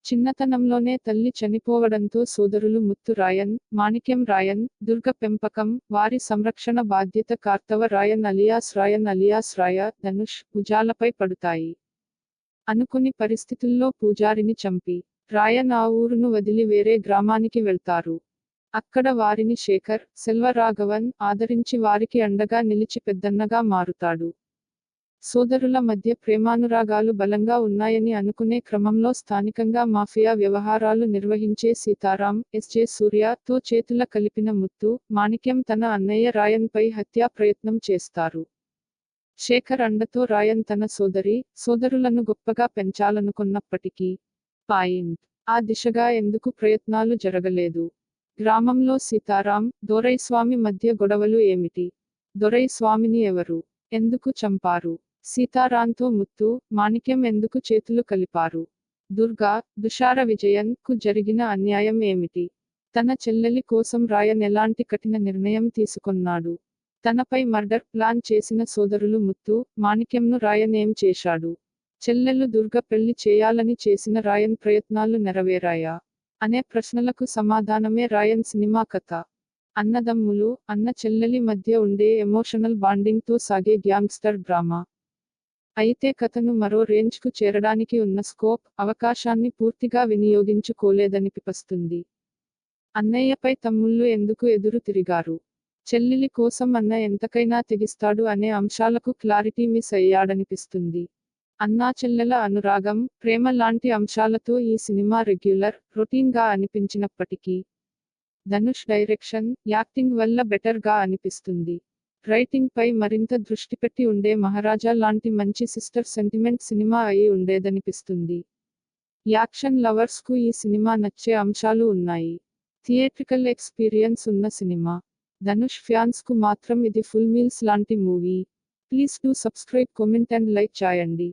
చిన్నతనంలోనే తల్లి చనిపోవడంతో సోదరులు ముత్తు రాయన్, మాణిక్యం రాయన్, దుర్గ పెంపకం, వారి సంరక్షణ బాధ్యత కార్తవ రాయన్ అలియాస్ రాయ, ధనుష్, భుజాలపై పడుతాయి. అనుకుని పరిస్థితుల్లో పూజారిని చంపి రాయన్ ఆ ఊరును వదిలి వేరే గ్రామానికి వెళ్తారు. అక్కడ వారిని శేఖర్, సెల్వరాఘవన్ ఆదరించి వారికి అండగా నిలిచి పెద్దన్నగా మారుతాడు. సోదరుల మధ్య ప్రేమానురాగాలు బలంగా ఉన్నాయని అనుకునే క్రమంలో స్థానికంగా మాఫియా వ్యవహారాలు నిర్వహించే సీతారాం, ఎస్.జె. సూర్య తో చేతుల కలిపిన ముత్తు, మాణిక్యం తన అన్నయ్య రాయన్ పై హత్యా ప్రయత్నం చేస్తారు. శేఖర్ అండతో రాయన్ తన సోదరులను గొప్పగా పెంచాలనుకున్నప్పటికీ ఆ దిశగా ఎందుకు ప్రయత్నాలు జరగలేదు? గ్రామంలో సీతారాం, దొరైస్వామి మధ్య గొడవలు ఏమిటి? దొరైస్వామిని ఎవరు, ఎందుకు చంపారు? సీతారాంతో ముత్తు, మాణిక్యం ఎందుకు చేతులు కలిపారు? దుర్గా, దుషార విజయన్ కు జరిగిన అన్యాయం ఏమిటి? తన చెల్లెలి కోసం రాయన్ ఎలాంటి కఠిన నిర్ణయం తీసుకొన్నాడు? తనపై మర్డర్ ప్లాన్ చేసిన సోదరులు ముత్తు, మాణిక్యంను రాయన్ ఏం చేశాడు? చెల్లెలు దుర్గ పెళ్లి చేయాలని చేసిన రాయన్ ప్రయత్నాలు నెరవేరాయా అనే ప్రశ్నలకు సమాధానమే రాయన్ సినిమా కథ. అన్నదమ్ములు, అన్న చెల్లెలి మధ్య ఉండే ఎమోషనల్ బాండింగ్ తో సాగే గ్యాంగ్స్టర్ డ్రామా. అయితే కథను మరో రేంజ్కు చేరడానికి ఉన్న స్కోప్, అవకాశాన్ని పూర్తిగా వినియోగించుకోలేదనిపిస్తుంది. అన్నయ్యపై తమ్ముళ్ళు ఎందుకు ఎదురు తిరిగారు? చెల్లెలి కోసం అన్న ఎంతకైనా తెగిస్తాడు అనే అంశాలకు క్లారిటీ మిస్ అయ్యాడనిపిస్తుంది. అన్నా చెల్లెల అనురాగం, ప్రేమ లాంటి అంశాలతో ఈ సినిమా రొటీన్ గా అనిపించినప్పటికీ ధనుష్ డైరెక్షన్, యాక్టింగ్ వల్ల బెటర్ గా అనిపిస్తుంది. రైటింగ్ పై మరింత దృష్టి పెట్టి ఉండే మహారాజా లాంటి మంచి సిస్టర్ సెంటిమెంట్ సినిమా అయి ఉండేదనిపిస్తుంది. యాక్షన్ లవర్స్ కు ఈ సినిమా నచ్చే అంశాలు ఉన్నాయి. థియేట్రికల్ ఎక్స్పీరియన్స్ ఉన్న సినిమా. ధనుష్ ఫ్యాన్స్ కు మాత్రం ఇది ఫుల్ మీల్స్ లాంటి movie. Please do subscribe, comment and like చేయండి.